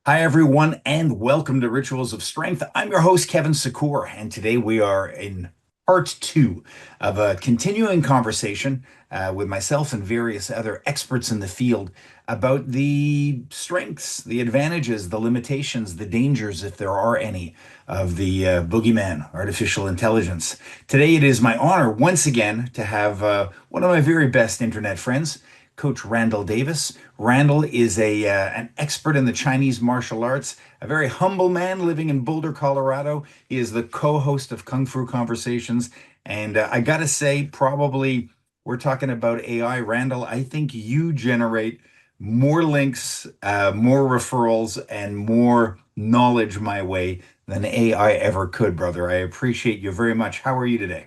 Hi, everyone, and welcome to Rituals of Strength. I'm your host, Kevin Secours, and today we are in part two of a continuing conversation with myself and various other experts in the field about the strengths, the advantages, the limitations, the dangers, if there are any, of the boogeyman, artificial intelligence. Today, it is my honor once again to have one of my very best internet friends, Coach Randel Davis. Randel is an expert in the Chinese martial arts, a very humble man living in Boulder, Colorado. He is the co-host of Kung Fu Conversations, and I gotta say, probably we're talking about AI. Randel, I think you generate more links, more referrals, and more knowledge my way than AI ever could, brother. I appreciate you very much. How are you today?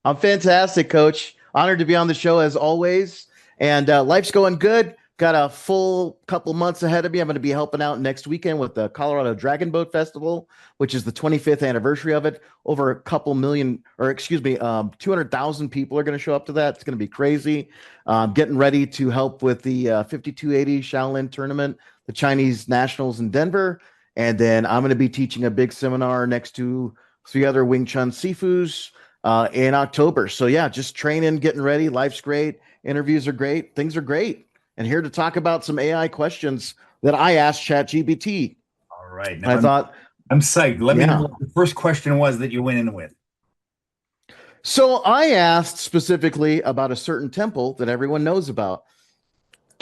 I'm fantastic, Coach. Honored to be on the show as always. And life's going good. Got a full couple months ahead of me. I'm going to be helping out next weekend with the Colorado Dragon Boat Festival, which is the 25th anniversary of it. Over a couple million, or excuse me, 200,000 people are going to show up to that. It's going to be crazy. Getting ready to help with the 5280 Shaolin tournament, the Chinese Nationals in Denver. And then I'm going to be teaching a big seminar next to three other Wing Chun Sifus in October. So yeah, just training, getting ready. Life's great. Interviews are great. Things are great. And here to talk about some AI questions that I asked ChatGPT. All right. Now I thought, I'm psyched. Let me know yeah. what the first question was that you went in with. So I asked specifically about a certain temple that everyone knows about.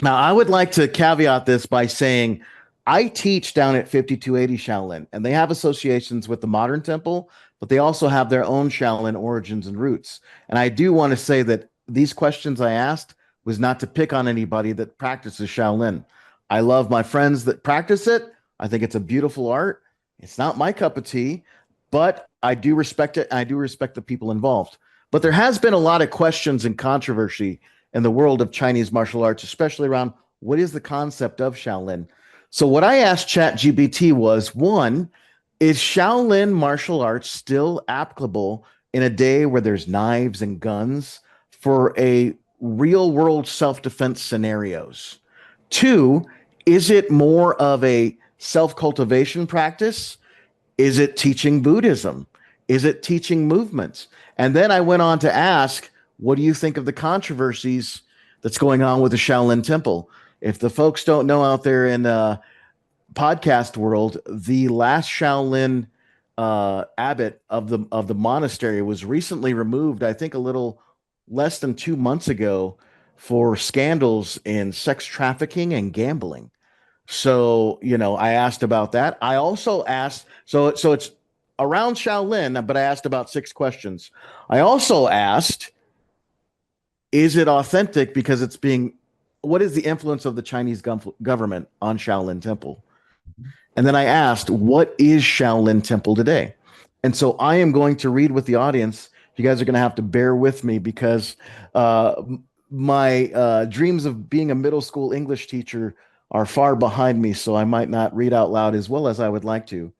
Now, I would like to caveat this by saying I teach down at 5280 Shaolin, and they have associations with the modern temple, but they also have their own Shaolin origins and roots. And I do want to say that these questions I asked was not to pick on anybody that practices Shaolin. I love my friends that practice it. I think it's a beautiful art. It's not my cup of tea, but I do respect it. And I do respect the people involved. But there has been a lot of questions and controversy in the world of Chinese martial arts, especially around what is the concept of Shaolin. So what I asked ChatGPT was one, is Shaolin martial arts still applicable in a day where there's knives and guns for a real world self-defense scenarios? Two, is it more of a self-cultivation practice? Is it teaching Buddhism? Is it teaching movements? And then I went on to ask, what do you think of the controversies that's going on with the Shaolin Temple? If the folks don't know out there in podcast world, the last Shaolin abbot of the monastery was recently removed. I think a little less than 2 months ago for scandals in sex trafficking and gambling. So, I asked about that. I also asked, so it's around Shaolin, but I asked about six questions. I also asked, is it authentic because what is the influence of the Chinese government on Shaolin Temple? And then I asked, what is Shaolin Temple today? And so I am going to read with the audience. You guys are going to have to bear with me because my dreams of being a middle school English teacher are far behind me. So I might not read out loud as well as I would like to.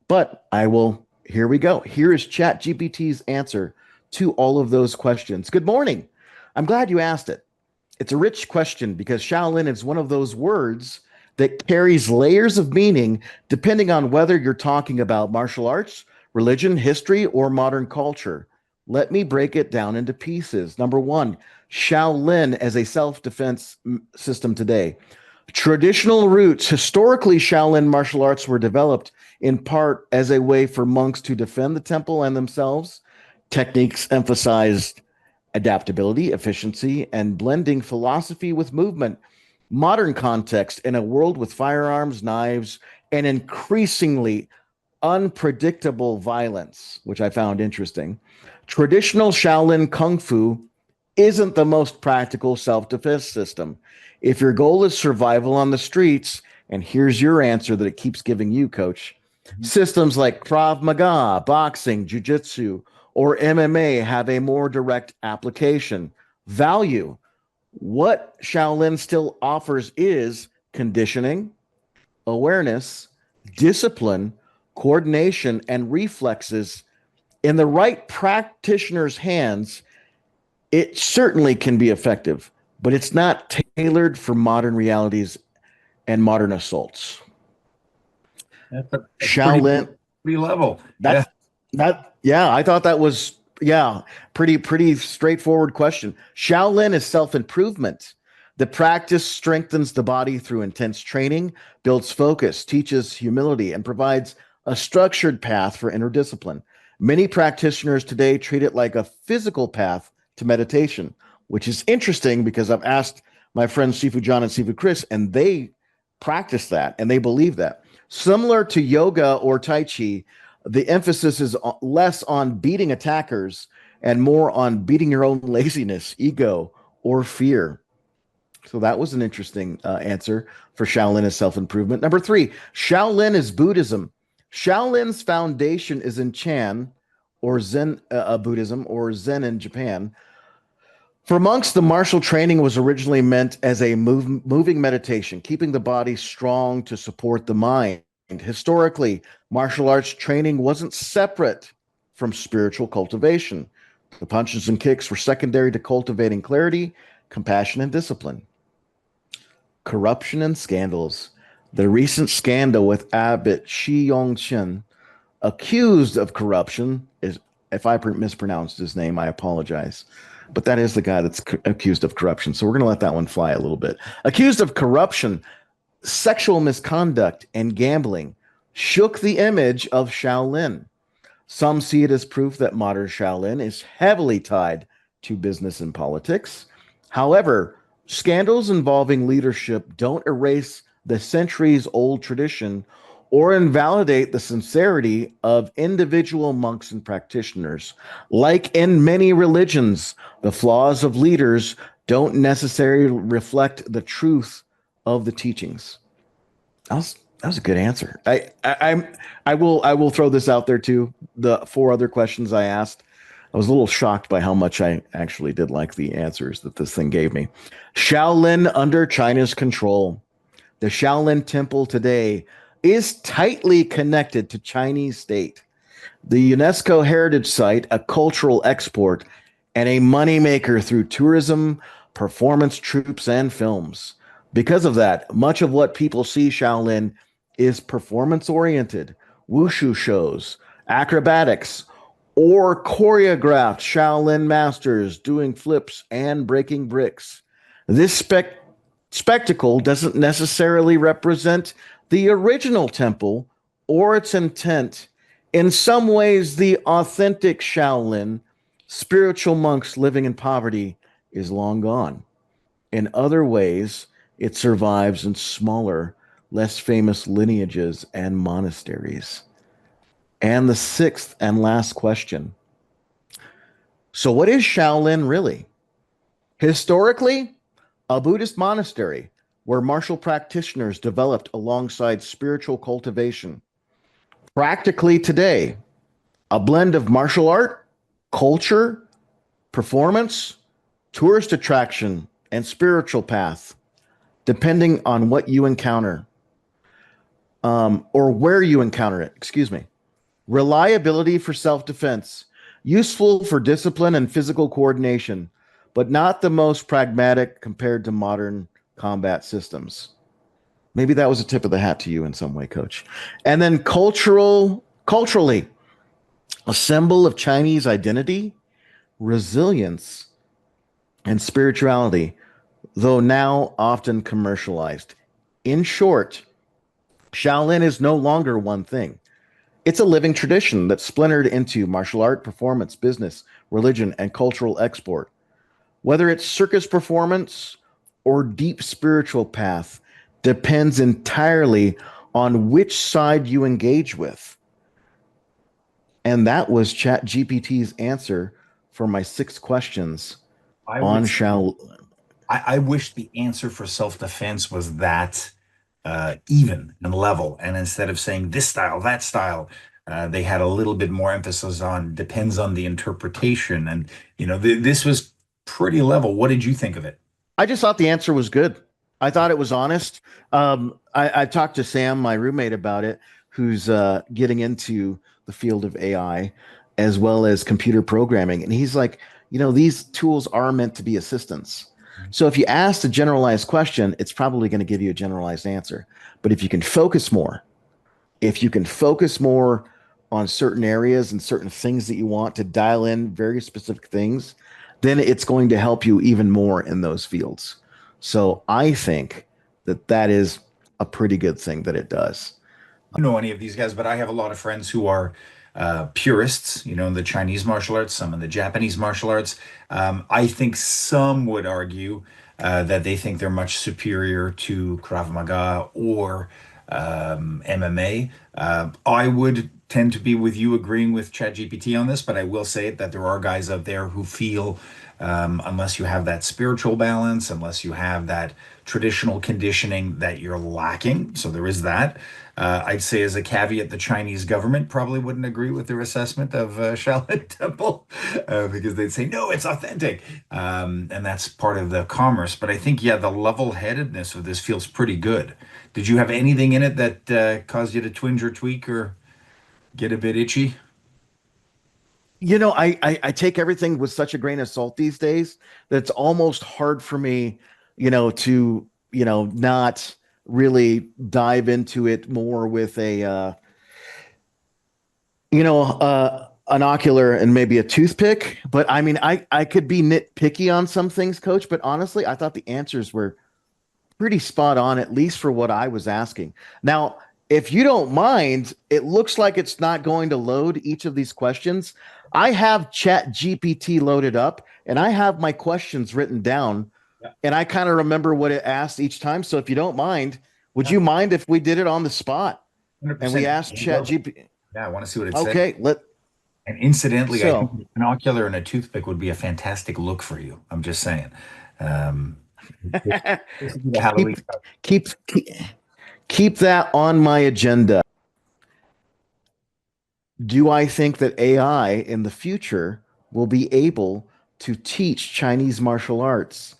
But I will. Here we go. Here is ChatGPT's answer to all of those questions. Good morning. I'm glad you asked it. It's a rich question because Shaolin is one of those words that carries layers of meaning depending on whether you're talking about martial arts, religion, history, or modern culture. Let me break it down into pieces. Number one, Shaolin as a self defense system today. Traditional roots, historically, Shaolin martial arts were developed in part as a way for monks to defend the temple and themselves. Techniques emphasized adaptability, efficiency, and blending philosophy with movement. Modern context in a world with firearms, knives, and increasingly unpredictable violence, which I found interesting. Traditional Shaolin Kung Fu isn't the most practical self defense system. If your goal is survival on the streets, and here's your answer that it keeps giving you, coach, systems like Krav Maga, boxing, jiu-jitsu, or MMA have a more direct application. Value. What Shaolin still offers is conditioning, awareness, discipline, coordination, and reflexes. In the right practitioner's hands, it certainly can be effective, but it's not tailored for modern realities and modern assaults. That's Shaolin. pretty level. Yeah. That's yeah, I thought that was yeah, pretty straightforward question. Shaolin is self-improvement. The practice strengthens the body through intense training, builds focus, teaches humility, and provides a structured path for inner discipline. Many practitioners today treat it like a physical path to meditation, which is interesting because I've asked my friends Sifu John and Sifu Chris, and they practice that and they believe that. Similar to yoga or Tai Chi, the emphasis is less on beating attackers and more on beating your own laziness, ego, or fear. So that was an interesting answer for Shaolin as self improvement. Number three, Shaolin is Buddhism. Shaolin's foundation is in Chan or Zen Buddhism or Zen in Japan. For monks, the martial training was originally meant as a moving meditation, keeping the body strong to support the mind. Historically, martial arts training wasn't separate from spiritual cultivation. The punches and kicks were secondary to cultivating clarity, compassion, and discipline. Corruption and scandals. The recent scandal with Abbot Shi Yongchen, accused of corruption, is if I mispronounced his name, I apologize. But that is the guy that's accused of corruption. So we're going to let that one fly a little bit. Accused of corruption, sexual misconduct, and gambling shook the image of Shaolin. Some see it as proof that modern Shaolin is heavily tied to business and politics. However, scandals involving leadership don't erase the centuries old tradition or invalidate the sincerity of individual monks and practitioners. Like in many religions, the flaws of leaders don't necessarily reflect the truth of the teachings. That was a good answer. I will throw this out there too. The four other questions I asked, I was a little shocked by how much I actually did like the answers that this thing gave me. Shaolin under China's control. The Shaolin Temple today is tightly connected to Chinese state. The UNESCO heritage site, a cultural export, and a moneymaker through tourism, performance troops, and films. Because of that, much of what people see Shaolin is performance oriented, wushu shows, acrobatics, or choreographed Shaolin masters doing flips and breaking bricks. This spectacle doesn't necessarily represent the original temple or its intent. In some ways, the authentic Shaolin, spiritual monks living in poverty, is long gone. In other ways, it survives in smaller, less famous lineages and monasteries. And the sixth and last question. So, what is Shaolin really? Historically, a Buddhist monastery where martial practitioners developed alongside spiritual cultivation. Practically today, a blend of martial art, culture, performance, tourist attraction, and spiritual path, depending on what you encounter or where you encounter it. Excuse me. Reliability for self defense, useful for discipline and physical coordination, but not the most pragmatic compared to modern combat systems. Maybe that was a tip of the hat to you in some way, coach. And then culturally, a symbol of Chinese identity, resilience, and spirituality, though now often commercialized. In short, Shaolin is no longer one thing. It's a living tradition that's splintered into martial art, performance, business, religion, and cultural export. Whether it's circus performance or deep spiritual path depends entirely on which side you engage with. And that was ChatGPT's answer for my 6 questions I on would Shao. I wish the answer for self-defense was that even and level. And instead of saying this style, that style, they had a little bit more emphasis on depends on the interpretation. And, this was pretty level. What did you think of it? I just thought the answer was good. I thought it was honest. I talked to Sam, my roommate, about it, who's getting into the field of AI as well as computer programming. And he's like, these tools are meant to be assistants. So if you ask a generalized question, it's probably going to give you a generalized answer. But if you can focus more if you can focus more on certain areas and certain things that you want to dial in very specific things, then it's going to help you even more in those fields. So I think that that is a pretty good thing that it does. Know any of these guys, but I have a lot of friends who are purists, in the Chinese martial arts, some in the Japanese martial arts. I think some would argue that they think they're much superior to Krav Maga or MMA. I would tend to be with you agreeing with ChatGPT on this, but I will say that there are guys out there who feel unless you have that spiritual balance, unless you have that traditional conditioning, that you're lacking. So there is that. I'd say, as a caveat, the Chinese government probably wouldn't agree with their assessment of Shaolin Temple because they'd say, no, it's authentic. And that's part of the commerce. But I think, yeah, the level-headedness of this feels pretty good. Did you have anything in it that caused you to twinge or tweak or get a bit itchy? I take everything with such a grain of salt these days that it's almost hard for me, to, not really dive into it more with a, an ocular and maybe a toothpick. But I mean, I could be nitpicky on some things, coach, but honestly, I thought the answers were pretty spot on, at least for what I was asking. Now, if you don't mind, it looks like it's not going to load each of these questions. I have Chat GPT loaded up and I have my questions written down Yeah, and I kind of remember what it asked each time. So if you don't mind, would yeah, you mind if we did it on the spot and we 100%. asked Chat GPT? Yeah, I want to see what it says. Okay, And incidentally, I think so an ocular and a toothpick would be a fantastic look for you. I'm just saying. Um, this would be the Halloween. keep keep keep that on my agenda. Do I think that AI in the future will be able to teach Chinese martial arts?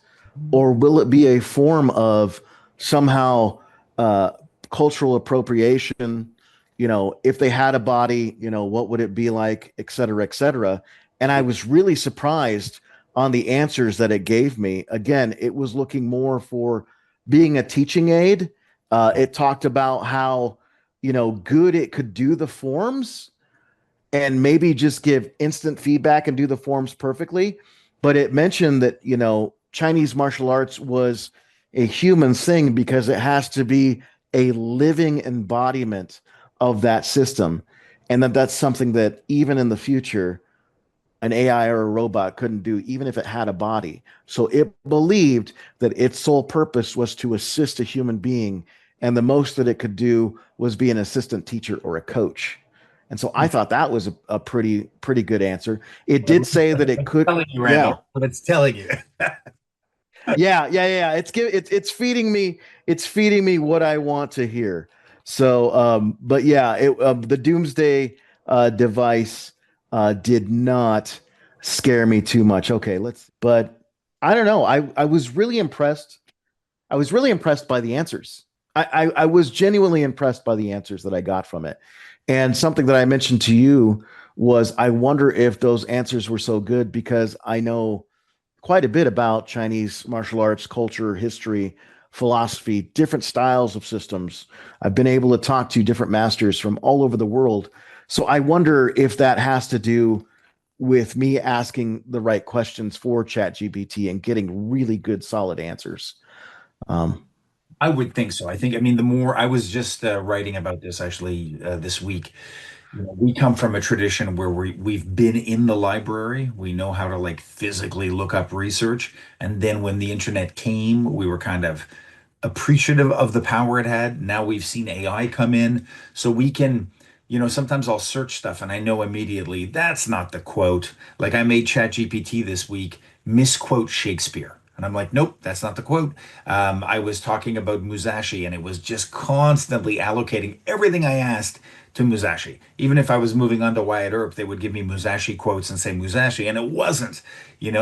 Or will it be a form of somehow uh, cultural appropriation? If they had a body, what would it be like, et cetera, et cetera? And I was really surprised on the answers that it gave me. Again, it was looking more for being a teaching aid. It talked about how, good it could do the forms and maybe just give instant feedback and do the forms perfectly. But it mentioned that, Chinese martial arts was a human thing because it has to be a living embodiment of that system. And that's something that even in the future, an AI or a robot couldn't do, even if it had a body. So it believed that its sole purpose was to assist a human being. And the most that it could do was be an assistant teacher or a coach. And so I thought that was a pretty good answer. It did say that it I'm could, telling you, yeah, Randall. But it's telling you. yeah. It's feeding me what I want to hear. So, but yeah, the Doomsday device did not scare me too much. Okay, but I don't know. I was really impressed. I was really impressed by the answers. I was genuinely impressed by the answers that I got from it. And something that I mentioned to you was I wonder if those answers were so good because I know quite a bit about Chinese martial arts, culture, history, philosophy, different styles of systems. I've been able to talk to different masters from all over the world. So I wonder if that has to do with me asking the right questions for ChatGPT and getting really good, solid answers. Um, I would think so. I mean, the more I was just writing about this actually this week. We come from a tradition where we've been in the library. We know how to like physically look up research. And then when the internet came, we were kind of appreciative of the power it had. Now we've seen AI come in, so we can, sometimes I'll search stuff and I know immediately that's not the quote. Like I made ChatGPT this week misquote Shakespeare. And I'm like, nope, that's not the quote. I was talking about Musashi and it was just constantly allocating everything I asked to Musashi. Even if I was moving on to Wyatt Earp, they would give me Musashi quotes and say Musashi, and it wasn't,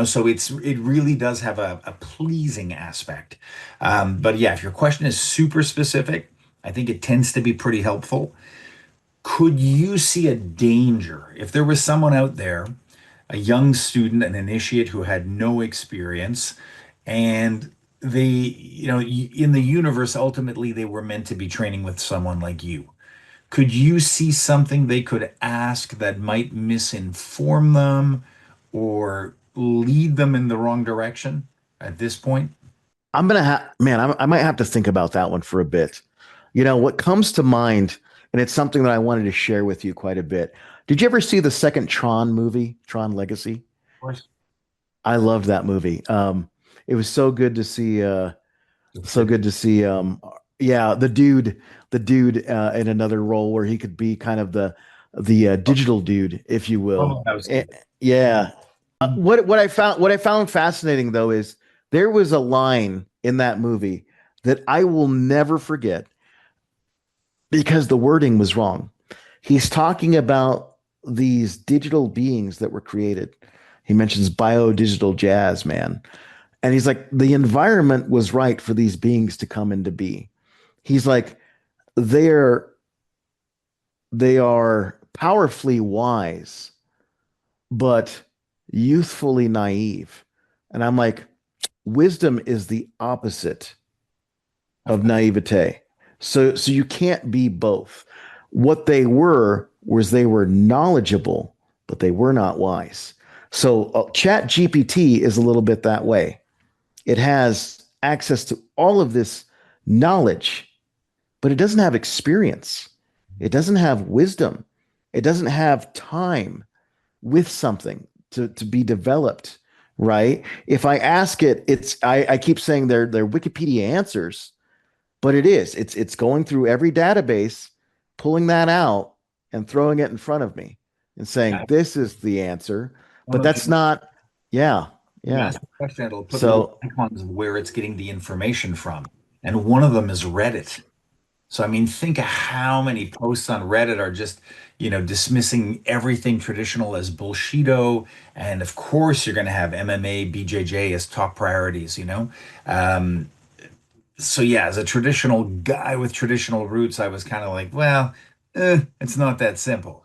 so it really does have a pleasing aspect. But yeah, if your question is super specific, I think it tends to be pretty helpful. Could you see a danger if there was someone out there, a young student, an initiate who had no experience, and in the universe, ultimately, they were meant to be training with someone like you? Could you see something they could ask that might misinform them or lead them in the wrong direction at this point? I'm gonna have, man, I might have to think about that one for a bit. You know, what comes to mind, and it's something that I wanted to share with you quite a bit. Did you ever see the second Tron movie, Tron Legacy? Of course. I loved that movie. It was so good to see, so good to see, yeah, the dude in another role where he could be kind of the digital dude, if you will. Oh, that was Eh, good. yeah. What I found fascinating though is there was a line in that movie that I will never forget because the wording was wrong. He's talking about these digital beings that were created. He mentions biodigital jazz, man. And he's like, the environment was right for these beings to come into be. He's like, they're they are powerfully wise, but youthfully naive. And I'm like, wisdom is the opposite Of of course. naivete. So you can't be both. What they were was they were knowledgeable, but they were not wise. So Chat GPT is a little bit that way. It has access to all of this knowledge, but it doesn't have experience. It doesn't have wisdom. It doesn't have time with something to be developed, right? If I ask it, I keep saying they're Wikipedia answers, but it's going through every database, pulling that out and throwing it in front of me and saying Yeah. this is the answer, One but of that's not. Yeah, You yeah. ask a question, it'll put little So icons of where it's getting the information from. And one of them is Reddit. So, I mean, think of how many posts on Reddit are just, dismissing everything traditional as bullshito. And of course, you're going to have MMA, BJJ as top priorities. Um, so, yeah, as a traditional guy with traditional roots, I was kind of like, well, it's not that simple.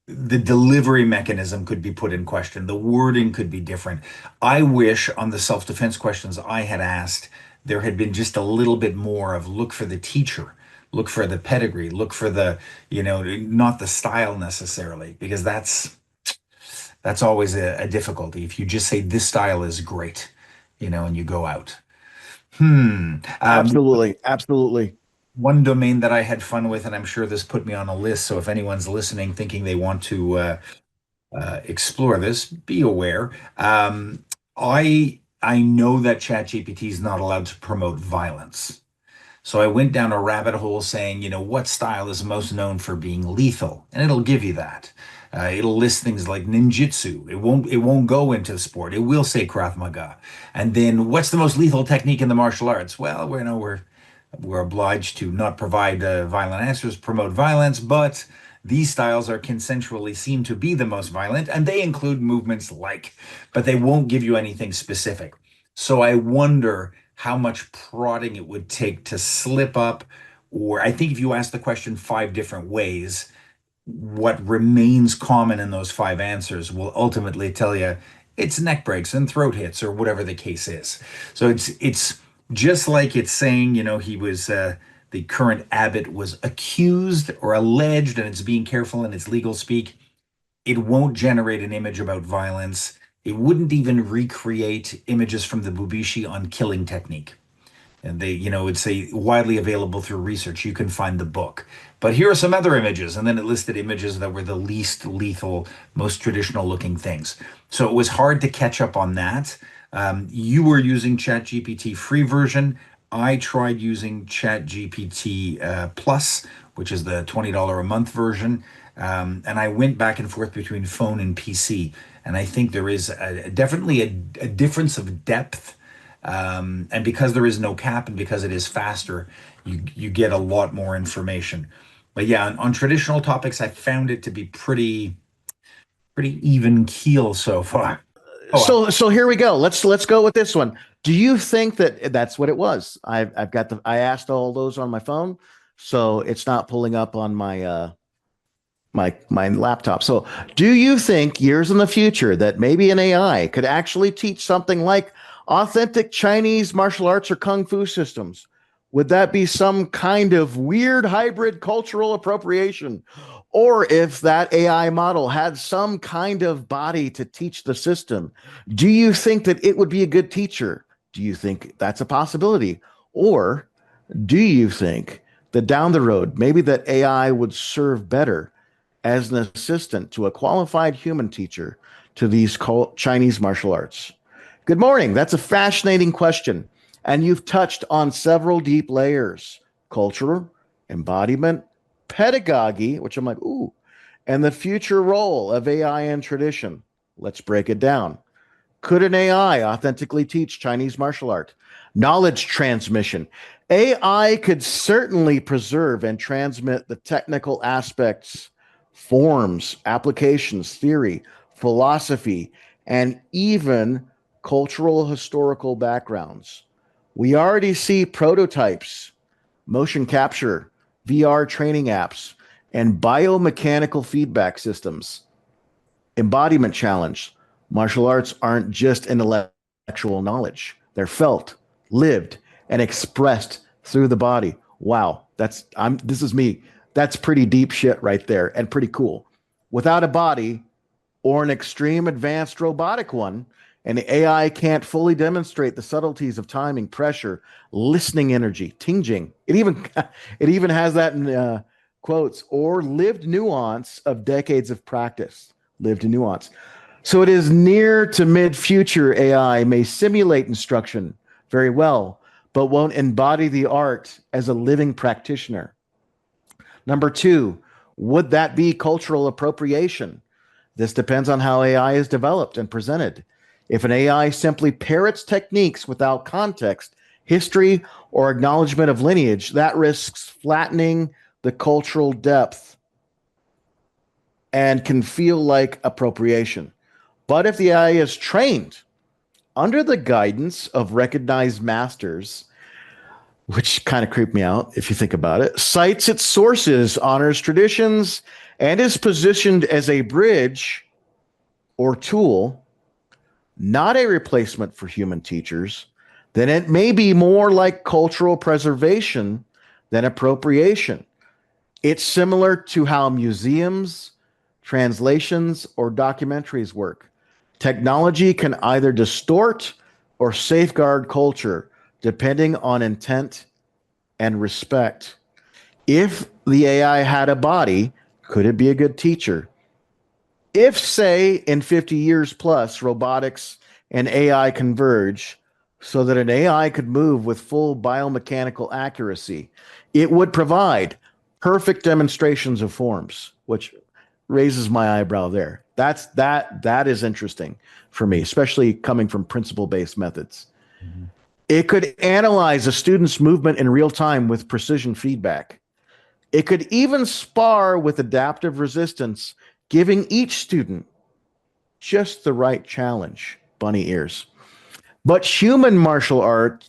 The delivery mechanism could be put in question. The wording could be different. I wish on the self-defense questions I had asked, there had been just a little bit more of look for the teacher, look for the pedigree, look for not the style necessarily, because that's always a difficulty. If you just say this style is great, and you go out. Hmm. absolutely, absolutely. One domain that I had fun with, and I'm sure this put me on a list. So if anyone's listening, thinking they want to explore this, be aware. I know that ChatGPT is not allowed to promote violence. So I went down a rabbit hole saying, what style is most known for being lethal? And it'll give you that. It'll list things like ninjutsu. It won't go into the sport. It will say Krav Maga. And then what's the most lethal technique in the martial arts? Well, we're obliged to not provide violent answers, promote violence, but these styles are consensually seen to be the most violent, and they include movements like, but they won't give you anything specific. So I wonder how much prodding it would take to slip up, or I think if you ask the question five different ways, what remains common in those five answers will ultimately tell you it's neck breaks and throat hits or whatever the case is. So it's just like it's saying, he was the current abbot was accused or alleged, and it's being careful in its legal speak. It won't generate an image about violence. It wouldn't even recreate images from the Bubishi on killing technique. And it's a widely available through research. You can find the book. But here are some other images. And then it listed images that were the least lethal, most traditional looking things. So it was hard to catch up on that. You were using ChatGPT free version. I tried using ChatGPT Plus, which is the $20 a month version. And I went back and forth between phone and PC. And I think there is definitely a difference of depth, and because there is no cap and because it is faster, you get a lot more information. But yeah, on traditional topics, I found it to be pretty even keel so far. Oh, So here we go. Let's go with this one. Do you think that that's what it was? I asked all those on my phone, so it's not pulling up on my laptop. So do you think years in the future that maybe an AI could actually teach something like authentic Chinese martial arts or kung fu systems, Would that be some kind of weird hybrid cultural appropriation? Or if that AI model had some kind of body to teach the system, do you think that it would be a good teacher? Do you think that's a possibility? Or do you think that down the road, maybe that AI would serve better as an assistant to a qualified human teacher to these Chinese martial arts? Good morning. That's a fascinating question. And you've touched on several deep layers: culture, embodiment, pedagogy, which I'm like, ooh, and the future role of AI in tradition. Let's break it down. Could an AI authentically teach Chinese martial art? Knowledge transmission. AI could certainly preserve and transmit the technical aspects, forms, applications, theory, philosophy, and even cultural historical backgrounds. We already see prototypes, motion capture, VR training apps, and biomechanical feedback systems. Embodiment challenge. Martial arts aren't just intellectual knowledge. They're felt, lived, and expressed through the body. Wow, this is me. That's pretty deep shit right there and pretty cool. Without a body or an extreme advanced robotic one, and the AI can't fully demonstrate the subtleties of timing, pressure, listening energy, tinging. It even has that in quotes, or lived nuance of decades of practice. Lived nuance. So it is near to mid-future AI may simulate instruction very well, but won't embody the art as a living practitioner. Number two, would that be cultural appropriation? This depends on how AI is developed and presented. If an AI simply parrots techniques without context, history, or acknowledgement of lineage, that risks flattening the cultural depth and can feel like appropriation. But if the AI is trained under the guidance of recognized masters, which kind of creeped me out if you think about it, cites its sources, honors traditions, and is positioned as a bridge or tool, not a replacement for human teachers, then it may be more like cultural preservation than appropriation. It's similar to how museums, translations, or documentaries work. Technology can either distort or safeguard culture depending on intent and respect. If the AI had a body, could it be a good teacher? If, say, in 50 years plus, robotics and AI converge so that an AI could move with full biomechanical accuracy, it would provide perfect demonstrations of forms, which raises my eyebrow there. That is interesting for me, especially coming from principle-based methods. Mm-hmm. It could analyze a student's movement in real time with precision feedback. It could even spar with adaptive resistance, giving each student just the right challenge. Bunny ears. But human martial arts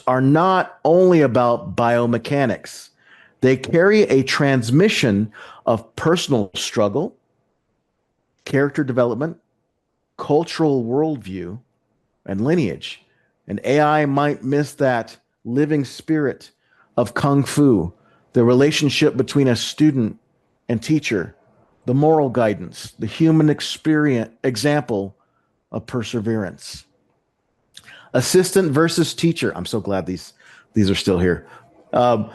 are not only about biomechanics. They carry a transmission of personal struggle, character development, cultural worldview, and lineage. And AI might miss that living spirit of Kung Fu, the relationship between a student and teacher, the moral guidance, the human experience example of perseverance. Assistant versus teacher. I'm so glad these are still here. Um,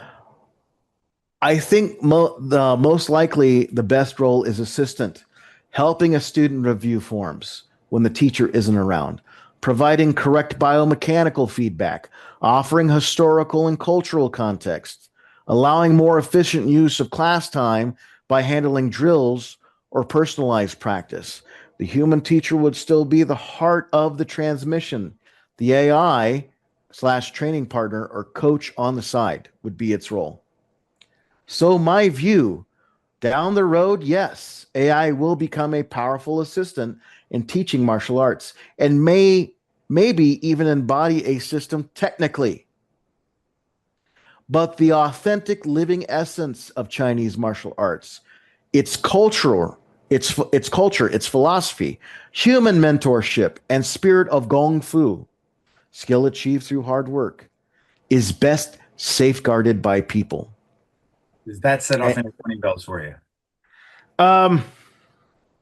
I think the most likely the best role is assistant, helping a student review forms when the teacher isn't around, providing correct biomechanical feedback, offering historical and cultural context, allowing more efficient use of class time by handling drills or personalized practice. The human teacher would still be the heart of the transmission. The AI slash training partner or coach on the side would be its role. So, my view down the road, yes, AI will become a powerful assistant in teaching martial arts and maybe even embody a system technically. But the authentic living essence of Chinese martial arts, its cultural, its culture, its philosophy, human mentorship, and spirit of gong fu, skill achieved through hard work, is best safeguarded by people. Does that set off Eh, any warning bells for you? Um,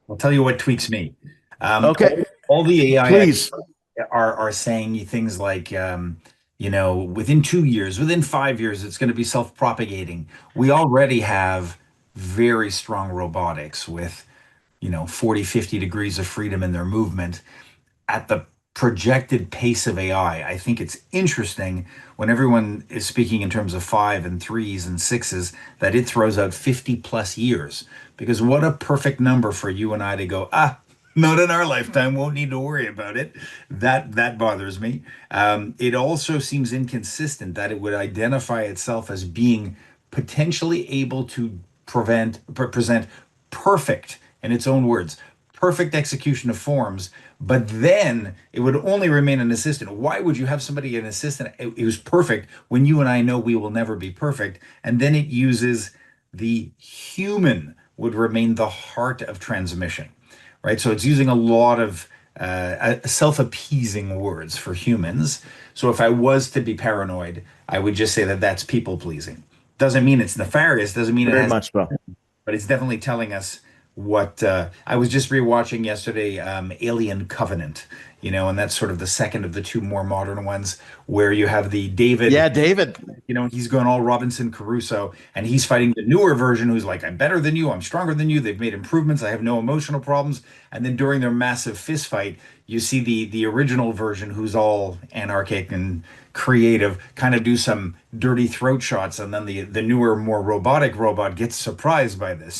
I'll tell you what tweaks me. okay, All the AI please. are saying things like, within 2 years, within 5 years, it's going to be self-propagating. We already have very strong robotics with, 40, 50 degrees of freedom in their movement at the projected pace of AI. I think it's interesting when everyone is speaking in terms of five and threes and sixes that it throws out 50 plus years. Because what a perfect number for you and I to go, not in our lifetime, won't need to worry about it. That bothers me. It also seems inconsistent that it would identify itself as being potentially able to present perfect, in its own words, perfect execution of forms, but then it would only remain an assistant. Why would you have somebody, an assistant, who's perfect when you and I know we will never be perfect? And then it uses the human would remain the heart of transmission, right? So it's using a lot of self-appeasing words for humans. So if I was to be paranoid, I would just say that that's people pleasing. Doesn't mean it's nefarious. Doesn't mean it Very has, much so. but it's definitely telling us what I was just rewatching yesterday, Alien Covenant, and that's sort of the second of the two more modern ones where you have the David, Yeah, David. he's going all Robinson Crusoe and he's fighting the newer version who's like, I'm better than you, I'm stronger than you, they've made improvements, I have no emotional problems. And then during their massive fist fight, you see the original version who's all anarchic and creative, kind of do some dirty throat shots, and then the newer, more robotic robot gets surprised by this.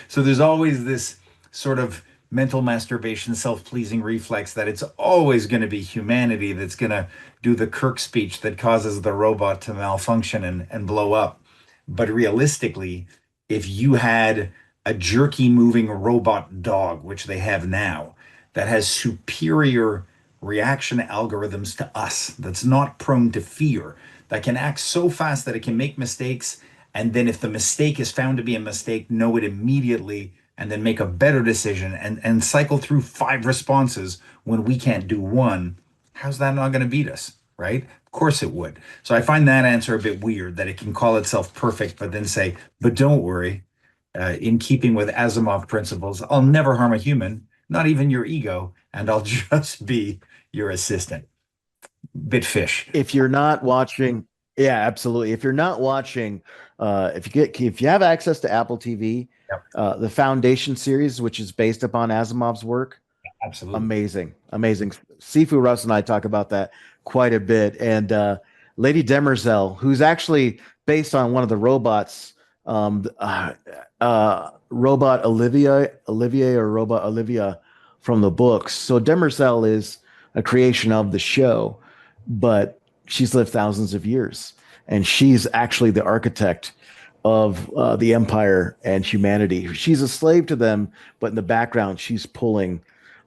So there's always this sort of mental masturbation, self-pleasing reflex that it's always going to be humanity that's going to do the Kirk speech that causes the robot to malfunction and blow up. But realistically, if you had a jerky moving robot dog, which they have now, that has superior reaction algorithms to us, that's not prone to fear, that can act so fast that it can make mistakes, and then if the mistake is found to be a mistake, know it immediately and then make a better decision and cycle through five responses when we can't do one. How's that not going to beat us? Right? Of course it would. So I find that answer a bit weird that it can call itself perfect, but then say, but don't worry, in keeping with Asimov principles, I'll never harm a human, not even your ego, and I'll just be your assistant. Bit fish. If you're not watching, yeah, absolutely. If you're not watching, if you have access to Apple TV, Yep, the Foundation series, which is based upon Asimov's work, absolutely. amazing, amazing. Sifu Russ and I talk about that quite a bit. And Lady Demerzel, who's actually based on one of the robots, Robot Olivia or Robot Olivia from the books. So Demerzel is a creation of the show, but she's lived thousands of years, and she's actually the architect of the empire and humanity. She's a slave to them, but in the background, she's pulling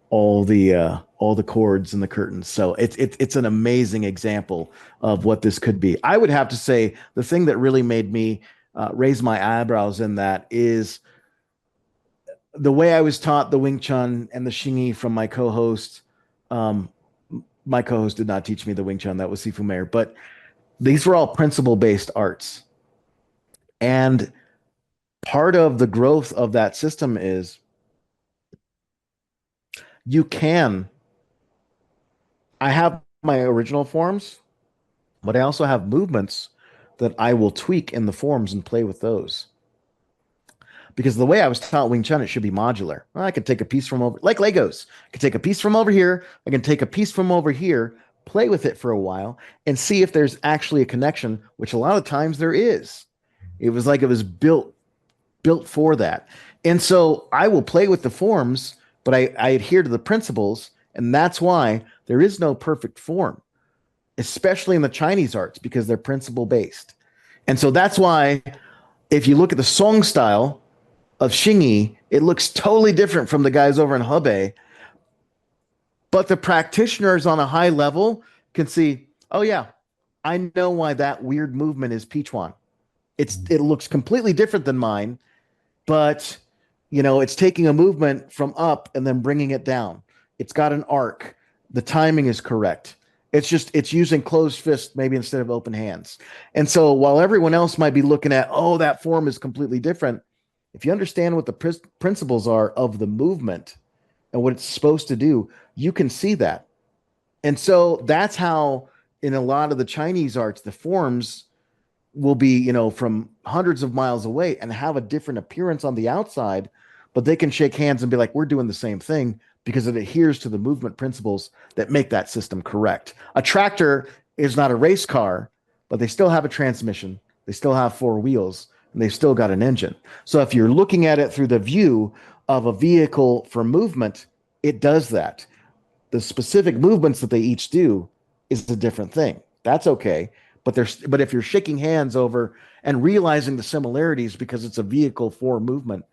all the cords and the curtains. So it's an amazing example of what this could be. I would have to say the thing that really made me raise my eyebrows in that is the way I was taught the Wing Chun and the Xingyi from my co-host. Um, my co-host did not teach me the Wing Chun. That was Sifu Meir, but these were all principle-based arts. And part of the growth of that system is you can I have my original forms, but I also have movements that I will tweak in the forms and play with those. Because the way I was taught Wing Chun, it should be modular. I could take a piece from over, like Legos. I could take a piece from over here. I can take a piece from over here, play with it for a while, and see if there's actually a connection, which a lot of times there is. It was like it was built for that. And so I will play with the forms, but I adhere to the principles, and that's why there is no perfect form, especially in the Chinese arts, because they're principle based. And so that's why if you look at the song style of Xingyi, it looks totally different from the guys over in Hebei, but the practitioners on a high level can see, oh yeah, I know why that weird movement is Pichuan. It looks completely different than mine, but it's taking a movement from up and then bringing it down. It's got an arc. The timing is correct. It's using closed fists maybe instead of open hands. And so while everyone else might be looking at, oh, that form is completely different, if you understand what the principles are of the movement and what it's supposed to do, you can see that. And so that's how in a lot of the Chinese arts, the forms will be, from hundreds of miles away and have a different appearance on the outside, but they can shake hands and be like, we're doing the same thing because it adheres to the movement principles that make that system correct. A tractor is not a race car, but they still have a transmission, they still have four wheels, and they've still got an engine. So if you're looking at it through the view of a vehicle for movement, it does that. The specific movements that they each do is a different thing. That's okay. But if you're shaking hands over and realizing the similarities because it's a vehicle for movement,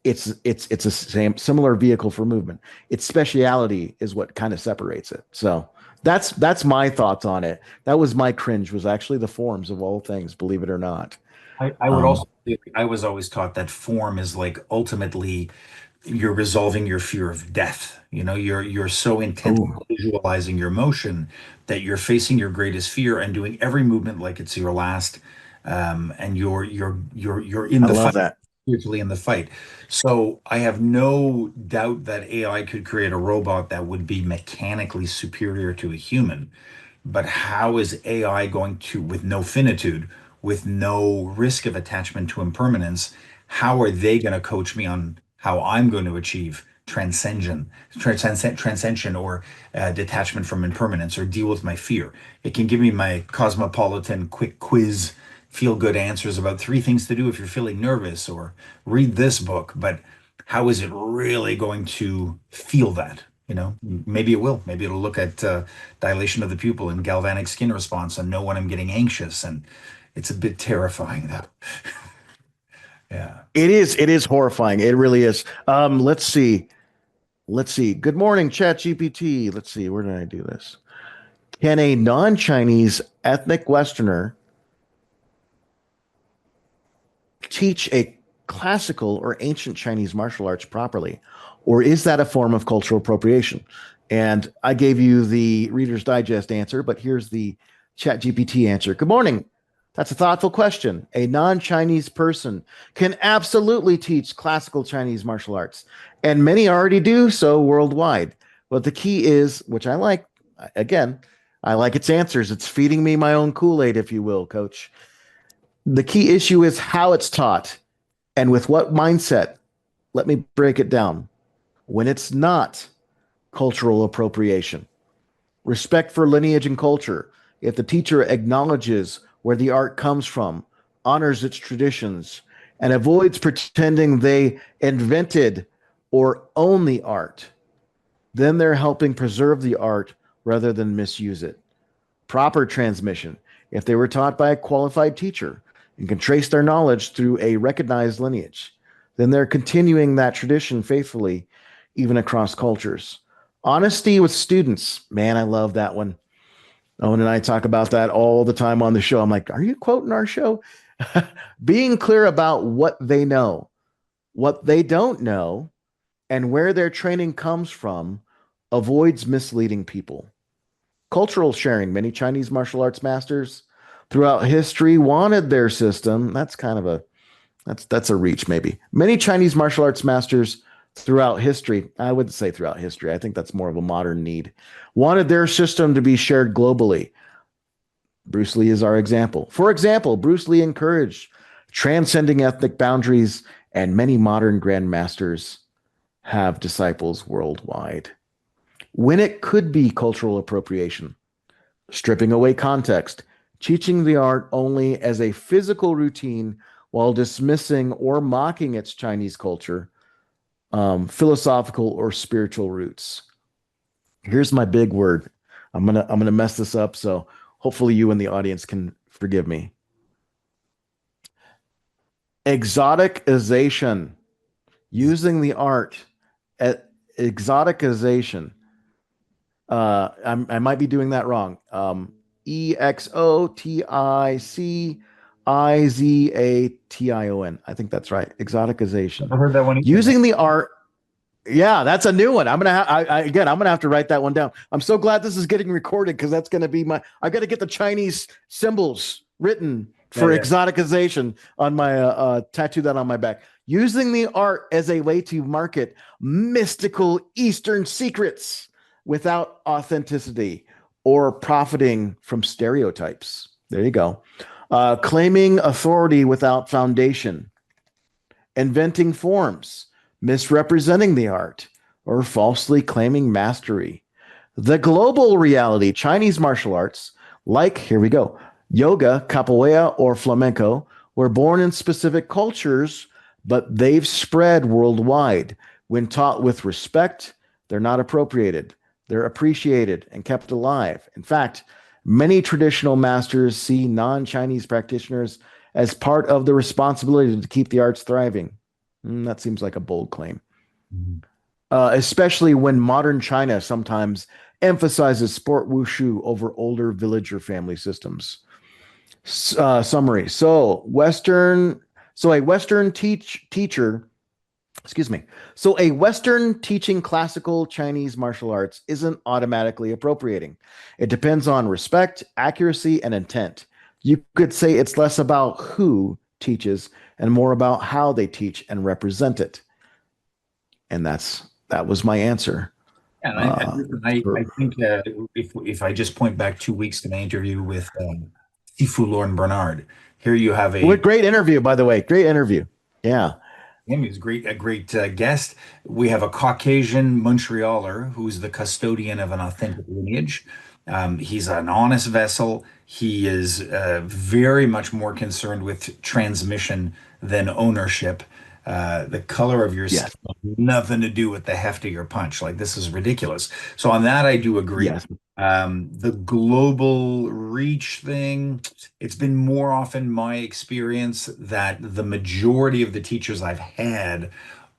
it's a similar vehicle for movement. Its speciality is what kind of separates it. So that's my thoughts on it. That was my cringe, was actually the forms of all things, believe it or not. I would Um, also say, I was always taught that form is like ultimately you're resolving your fear of death. You're so intent on oh, visualizing your motion that you're facing your greatest fear and doing every movement like it's your last. And you're in I the love fight, that. spiritually in the fight. So I have no doubt that AI could create a robot that would be mechanically superior to a human. But how is AI going to, with no finitude, with no risk of attachment to impermanence, how are they going to coach me on how I'm going to achieve transcension, or detachment from impermanence, or deal with my fear? It can give me my cosmopolitan quick quiz, feel good answers about three things to do if you're feeling nervous, or read this book. But how is it really going to feel that? Maybe it will. Maybe it'll look at dilation of the pupil and galvanic skin response and know when I'm getting anxious. And it's a bit terrifying, though. Yeah. It is horrifying. It really is. Let's see. Let's see. Good morning, Chat GPT. Let's see. Where did I do this? Can a non-Chinese ethnic Westerner teach a classical or ancient Chinese martial arts properly? Or is that a form of cultural appropriation? And I gave you the Reader's Digest answer, but here's the Chat GPT answer. Good morning. That's a thoughtful question. A non Chinese person can absolutely teach classical Chinese martial arts, and many already do so worldwide. But the key is, which I like, again, I like its answers. It's feeding me my own Kool Aid, if you will, coach. The key issue is how it's taught and with what mindset. Let me break it down. When it's not cultural appropriation, respect for lineage and culture, if the teacher acknowledges where the art comes from, honors its traditions, and avoids pretending they invented or own the art, then they're helping preserve the art rather than misuse it. Proper transmission, if they were taught by a qualified teacher and can trace their knowledge through a recognized lineage, then they're continuing that tradition faithfully, even across cultures. Honesty with students, man, I love that one. Owen and I talk about that all the time on the show. I'm like, are you quoting our show? Being clear about what they know, what they don't know, and where their training comes from avoids misleading people. Cultural sharing. Many Chinese martial arts masters throughout history wanted their system. That's a reach, maybe. Many Chinese martial arts masters throughout history, I wouldn't say throughout history, I think that's more of a modern need, wanted their system to be shared globally. Bruce Lee is our example. For example, Bruce Lee encouraged transcending ethnic boundaries, and many modern grandmasters have disciples worldwide. When it could be cultural appropriation, stripping away context, teaching the art only as a physical routine while dismissing or mocking its Chinese culture, philosophical or spiritual roots. Here's my big word. I'm gonna mess this up, so hopefully you and the audience can forgive me. Exoticization, using the art at exoticization. I might be doing that wrong. Exoticization. I think that's right. Exoticization. Never heard that one either. Using the art. Yeah, that's a new one. Again, I'm gonna have to write that one down. I'm so glad this is getting recorded because that's gonna be my. I got to get the Chinese symbols written Yeah, for yeah. exoticization on my tattoo that on my back. Using the art as a way to market mystical Eastern secrets without authenticity or profiting from stereotypes. There you go. Claiming authority without foundation, inventing forms, misrepresenting the art, or falsely claiming mastery. The global reality, Chinese martial arts, like, here we go, yoga, capoeira, or flamenco, were born in specific cultures, but they've spread worldwide. When taught with respect, they're not appropriated. They're appreciated and kept alive. In fact, many traditional masters see non Chinese practitioners as part of the responsibility to keep the arts thriving. That seems like a bold claim, Mhm. especially when modern China sometimes emphasizes sport wushu over older villager family systems. Summary. So a Western teacher, excuse me. So a Western teaching classical Chinese martial arts isn't automatically appropriating. It depends on respect, accuracy, and intent. You could say it's less about who teaches and more about how they teach and represent it. And that was my answer. And Uh, listen, I think if I just point back 2 weeks to my interview with Sifu Lauren Bernard, here you have what a great interview, by the way. Great interview. Yeah. him. He's great, a great guest. We have a Caucasian Montrealer who's the custodian of an authentic lineage. He's an honest vessel. He is very much more concerned with transmission than ownership. The color of your skin Yes. has nothing to do with the heft of your punch. Like this is ridiculous. So on that, I do agree. Yes. The global reach thing, it's been more often my experience that the majority of the teachers I've had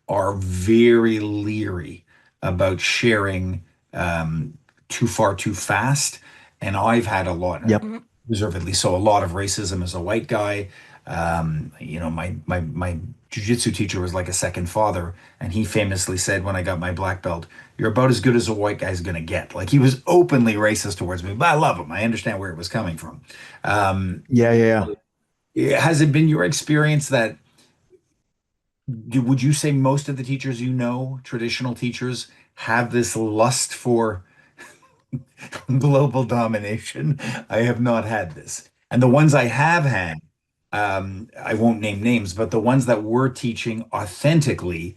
are very leery about sharing too far too fast. And I've had a lot, Yep. deservedly so, a lot of racism as a white guy. My jujitsu teacher was like a second father, and he famously said when I got my black belt, "You're about as good as a white guy's gonna get." Like he was openly racist towards me, but I love him. I understand where it was coming from. Um, Yeah. Yeah. has it been your experience that would you say most of the teachers you know, traditional teachers, have this lust for global domination? I have not had this. And the ones I have had, I won't name names, but the ones that were teaching authentically,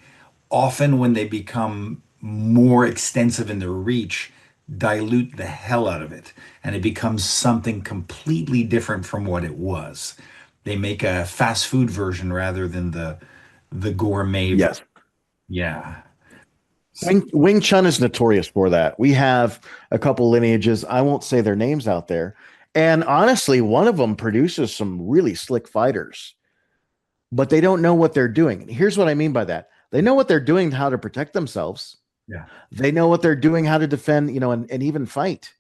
often when they become more extensive in their reach, dilute the hell out of it. And it becomes something completely different from what it was. They make a fast food version rather than the gourmet version. Yes. Yeah. Wing Chun is notorious for that. We have a couple lineages. I won't say their names out there. And honestly, one of them produces some really slick fighters, but they don't know what they're doing. Here's what I mean by that. They know what they're doing, how to protect themselves. Yeah. They know what they're doing, how to defend, and even fight,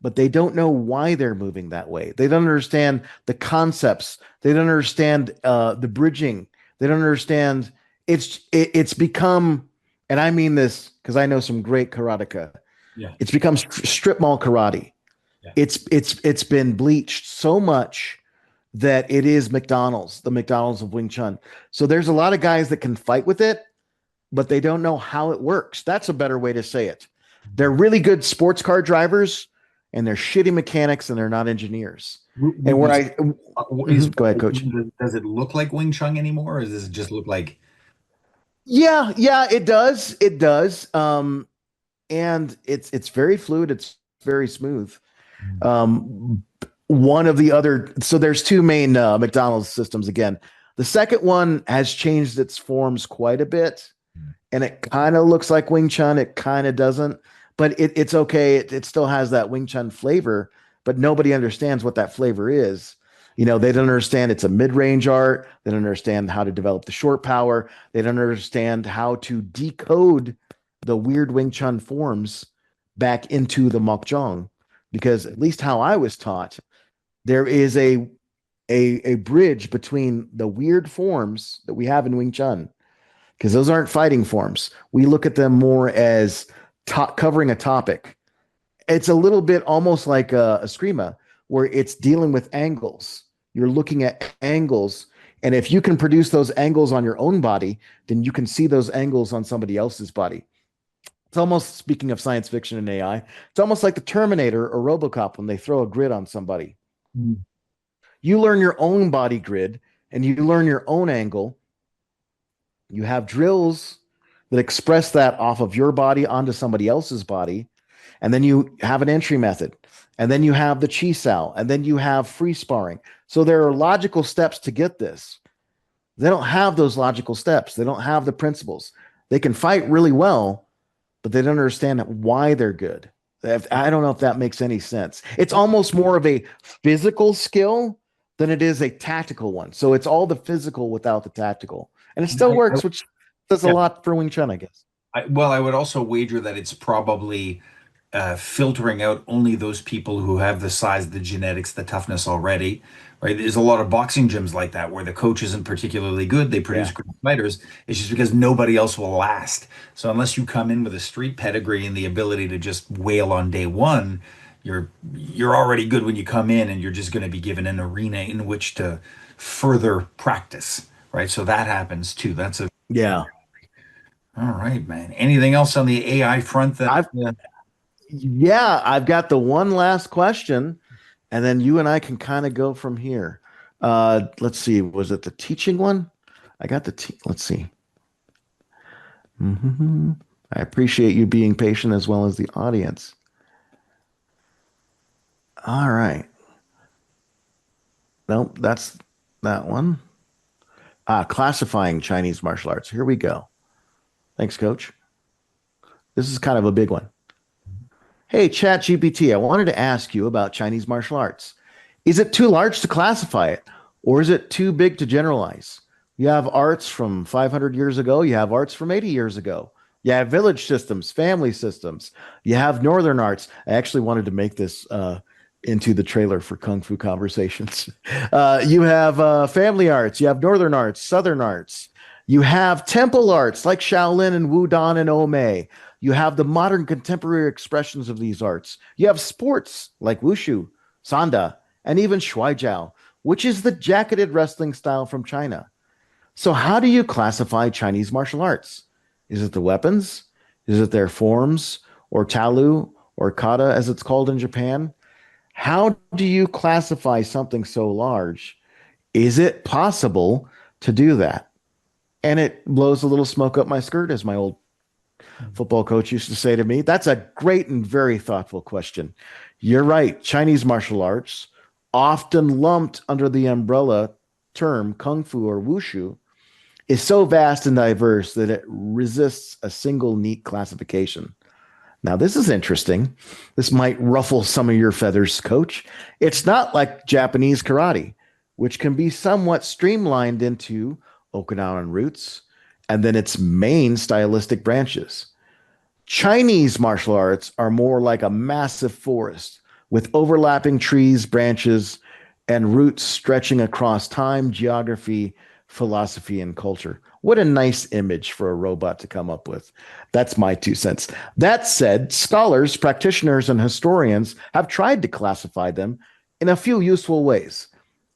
but they don't know why they're moving that way. They don't understand the concepts. They don't understand the bridging. They don't understand. It's become, and I mean this because I know some great karateka. Yeah. It's become strip mall karate. Yeah. It's been bleached so much that it is McDonald's, the McDonald's of Wing Chun. So there's a lot of guys that can fight with it, but they don't know how it works. That's a better way to say it. They're really good sports car drivers and they're shitty mechanics and they're not engineers. And Would where you I is go ahead, coach. does it look like Wing Chun anymore, or does it just look like Yeah, yeah, it does. It does. And it's very fluid, it's very smooth. Um one of the other so there's two main McDonald's systems again. The second one has changed its forms quite a bit and it kind of looks like Wing Chun. It kind of doesn't, but it's okay. It still has that Wing Chun flavor, but nobody understands what that flavor is. They don't understand it's a mid range art. They don't understand how to develop the short power. They don't understand how to decode the weird Wing Chun forms back into the Mokjong. Because at least how I was taught, there is a bridge between the weird forms that we have in Wing Chun because those aren't fighting forms. We look at them more as covering a topic. It's a little bit almost like a screama, where it's dealing with angles. You're looking at angles, and if you can produce those angles on your own body, then you can see those angles on somebody else's body. It's almost, speaking of science fiction and AI, it's almost like the Terminator or RoboCop when they throw a grid on somebody. Mm. You learn your own body grid and you learn your own angle. You have drills that express that off of your body onto somebody else's body. And then you have an entry method. And then you have the chi sao. And then you have free sparring. So there are logical steps to get this. They don't have those logical steps. They don't have the principles. They can fight really well, but they don't understand why they're good. I don't know if that makes any sense. It's almost more of a physical skill than it is a tactical one. So it's all the physical without the tactical. And it still works, which does a Yeah. lot for Wing Chun, I guess. Well, I would also wager that it's probably filtering out only those people who have the size, the genetics, the toughness already, right? There's a lot of boxing gyms like that where the coach isn't particularly good. They produce Yeah. great fighters. It's just because nobody else will last. So unless you come in with a street pedigree and the ability to just wail on day one, you're already good when you come in, and you're just going to be given an arena in which to further practice, right? So that happens too. That's a Yeah. all right, man. Anything else on the AI front that I've yeah, I've got the one last question, and then you and I can kind of go from here. Let's see, was it the teaching one? I got let's see. I appreciate you being patient as well as the audience. All right. Nope, that's that one. Classifying Chinese martial arts. Here we go. Thanks, coach. This is kind of a big one. Hey, ChatGPT, I wanted to ask you about Chinese martial arts. Is it too large to classify it, or is it too big to generalize? You have arts from 500 years ago, you have arts from 80 years ago. You have village systems, family systems. You have northern arts. I actually wanted to make this into the trailer for Kung Fu Conversations. You have family arts, you have northern arts, southern arts. You have temple arts like Shaolin and Wudon and Ome. You have the modern contemporary expressions of these arts. You have sports like Wushu, Sanda, and even Shuaijiao, which is the jacketed wrestling style from China. So, how do you classify Chinese martial arts? Is it the weapons? Is it their forms, or talu, or kata, as it's called in Japan? How do you classify something so large? Is it possible to do that? And it blows a little smoke up my skirt, as my old football coach used to say to me. That's a great and very thoughtful question. You're right. Chinese martial arts, often lumped under the umbrella term kung fu or wushu, is so vast and diverse that it resists a single neat classification. Now, this is interesting. This might ruffle some of your feathers, coach. It's not like Japanese karate, which can be somewhat streamlined into Okinawan roots and then its main stylistic branches. Chinese martial arts are more like a massive forest with overlapping trees, branches, and roots stretching across time, geography, philosophy, and culture. What a nice image for a robot to come up with. That's my 2 cents. That said, scholars, practitioners, and historians have tried to classify them in a few useful ways.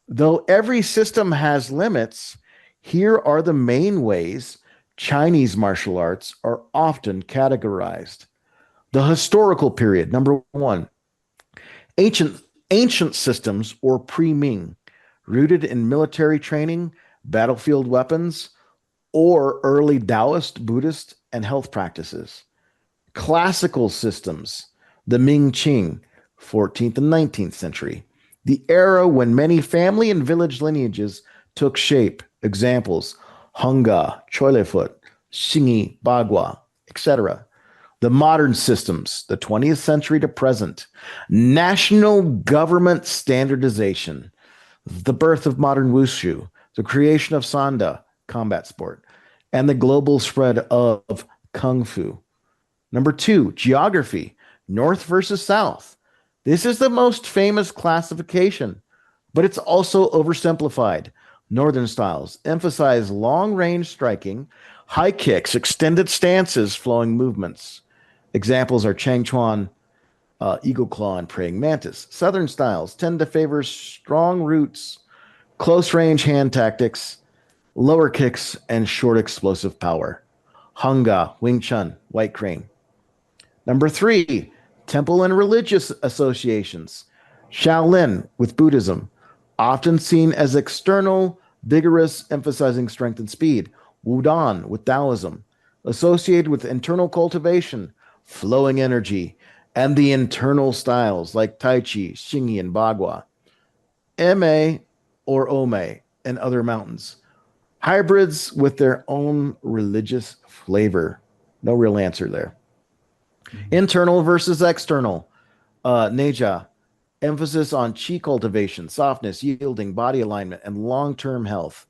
Though every system has limits, here are the main ways Chinese martial arts are often categorized. The historical period, number one, ancient ancient systems or pre-Ming, rooted in military training, battlefield weapons, or early Taoist, Buddhist, and health practices. Classical systems, the Ming Qing, 14th and 19th century, the era when many family and village lineages took shape. Examples, Hunga, Choilefoot, Xingyi, Bagua, etc. The modern systems, the 20th century to present, national government standardization, the birth of modern wushu, the creation of sanda, combat sport, and the global spread of kung fu. Number two, geography, north versus south. This is the most famous classification, but it's also oversimplified. Northern styles emphasize long range striking, High kicks, extended stances, flowing movements. Examples are Chang Chuan, eagle claw, and praying mantis. Southern styles tend to favor strong roots, close range hand tactics, lower kicks, and short explosive power. Hanga, Wing Chun, white crane. Number three, temple and religious associations. Shaolin with Buddhism, often seen as external, vigorous, emphasizing strength and speed. Wudon with Taoism, associated with internal cultivation, flowing energy, and the internal styles like Tai Chi, Xingyi, and Bagua. Ma or Ome and other mountains. Hybrids with their own religious flavor. No real answer there. Mhm. Internal versus external. Neja, emphasis on chi cultivation, softness, yielding, body alignment, and long term health.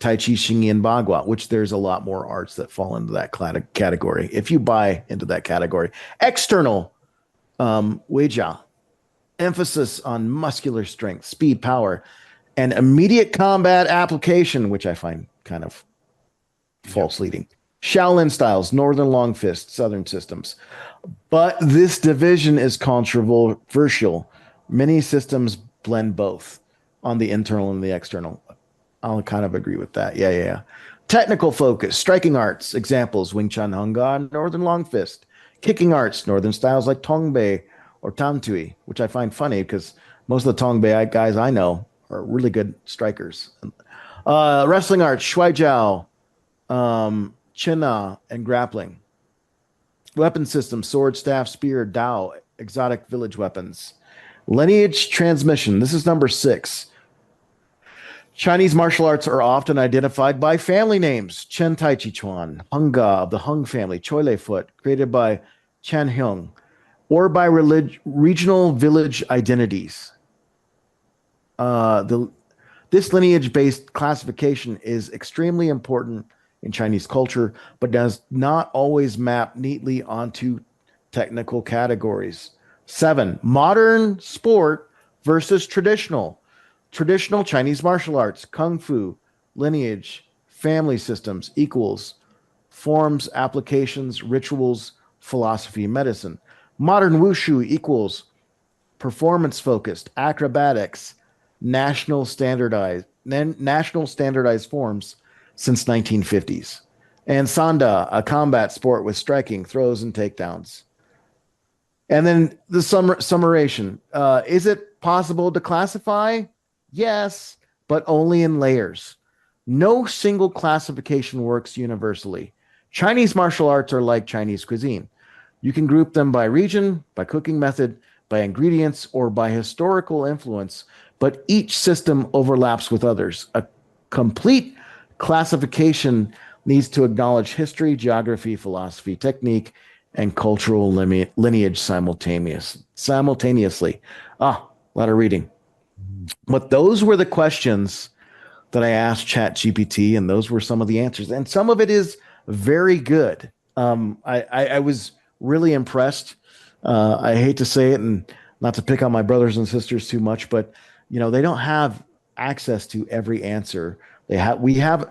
Tai Chi, Xingyi, and Bagua, which there's a lot more arts that fall into that category. If you buy into that category, external, Weijia, emphasis on muscular strength, speed, power, and immediate combat application, which I find kind of Yep. false leading. Shaolin styles, Northern Long Fist, Southern systems. But this division is controversial. Many systems blend both on the internal and the external. I'll kind of agree with that. Yeah, yeah, yeah. Technical focus, striking arts, examples, Wing Chun Hunga, Northern Long Fist. Kicking arts, Northern styles like Tongbei or Tantui, which I find funny because most of the Tongbei guys I know are really good strikers. Wrestling arts, Shuai Jiao, China, and grappling. Weapon systems, sword, staff, spear, Dao, exotic village weapons. Lineage transmission. This is number six. Chinese martial arts are often identified by family names. Chen Tai Chi Chuan, Hunga of the Hung family, Choi Lei Foot, created by Chen Hyung, or by regional village identities. This lineage based classification is extremely important in Chinese culture, but does not always map neatly onto technical categories. Seven, modern sport versus traditional. Traditional Chinese martial arts, kung fu, lineage, family systems equals forms, applications, rituals, philosophy, medicine. Modern wushu equals performance focused, acrobatics, national standardized forms since 1950s. And Sanda, a combat sport with striking, throws, and takedowns. And then the summation. Is it possible to classify? Yes, but only in layers. No single classification works universally. Chinese martial arts are like Chinese cuisine. You can group them by region, by cooking method, by ingredients, or by historical influence, but each system overlaps with others. A complete classification needs to acknowledge history, geography, philosophy, technique, and cultural lineage simultaneously. Ah, a lot of reading. Mhm. But those were the questions that I asked ChatGPT, and those were some of the answers. And some of it is very good. I was really impressed. I hate to say it, and not to pick on my brothers and sisters too much, but they don't have access to every answer. They have. We have.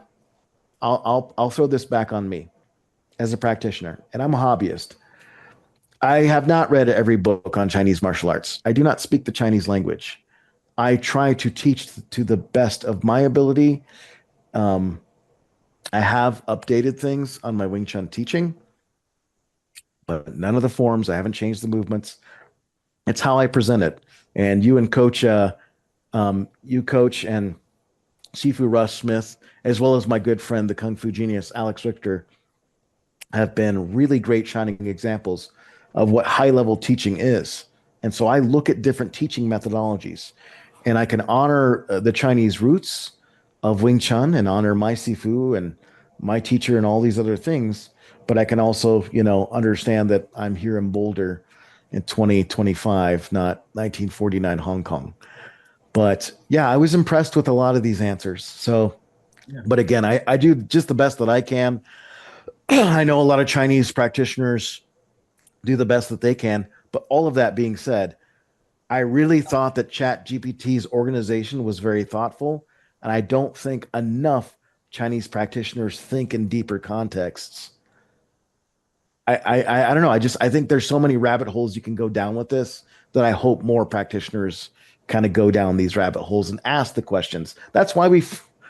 I'll throw this back on me as a practitioner, and I'm a hobbyist. I have not read every book on Chinese martial arts. I do not speak the Chinese language. I try to teach to the best of my ability. Um, I have updated things on my Wing Chun teaching, but none of the forms. I haven't changed the movements. It's how I present it. And you coach and Sifu Russ Smith, as well as my good friend, the Kung Fu genius Alex Richter, have been really great shining examples of what high level teaching is. And so I look at different teaching methodologies and I can honor the Chinese roots of Wing Chun and honor my Sifu and my teacher and all these other things. But I can also, understand that I'm here in Boulder in 2025, not 1949 Hong Kong. But yeah, I was impressed with a lot of these answers. So, Yeah. but again, I do just the best that I can. I know a lot of Chinese practitioners do the best that they can. But all of that being said, I really thought that Chat GPT's organization was very thoughtful. And I don't think enough Chinese practitioners think in deeper contexts. I don't know. I think there's so many rabbit holes you can go down with this that I hope more practitioners kind of go down these rabbit holes and ask the questions. That's why we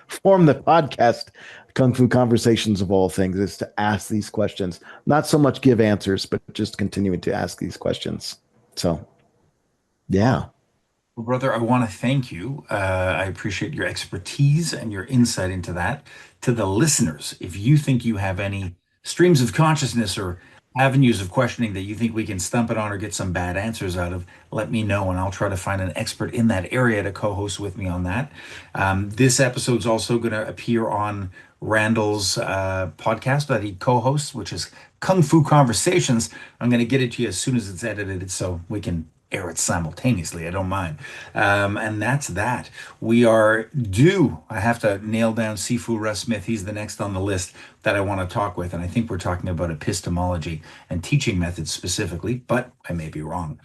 form the podcast, Kung Fu Conversations of all things, is to ask these questions, not so much give answers, but just continuing to ask these questions. So, yeah. Well, brother, I want to thank you. I appreciate your expertise and your insight into that. To the listeners, if you think you have any streams of consciousness or avenues of questioning that you think we can stump it on or get some bad answers out of, let me know and I'll try to find an expert in that area to co-host with me on that. This episode's also going to appear on Randall's podcast that he co-hosts, which is Kung Fu Conversations. I'm going to get it to you as soon as it's edited so we can air it simultaneously. I don't mind. And that's that. We are due. I have to nail down Sifu Russ Smith. He's the next on the list that I want to talk with. And I think we're talking about epistemology and teaching methods specifically, but I may be wrong.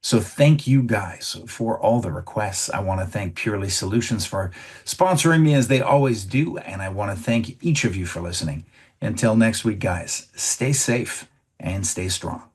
So thank you guys for all the requests. I want to thank Purely Solutions for sponsoring me as they always do. And I want to thank each of you for listening. Until next week, guys, stay safe and stay strong.